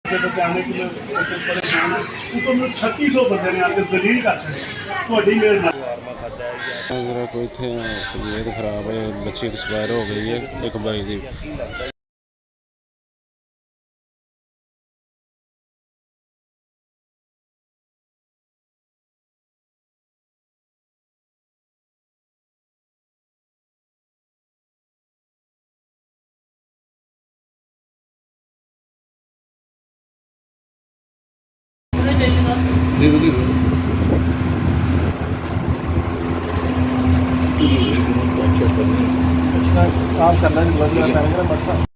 जाने के लिए परेशान है ऊपर में 3600 बंदे ने आके जलील कर छड़े ਤੁਹਾਡੀ ਮਿਹਰਬਾਨੀ जरा कोई इतने तबीयत खराब है बच्ची एक्सपायर हो गई है एक बाई की आप करना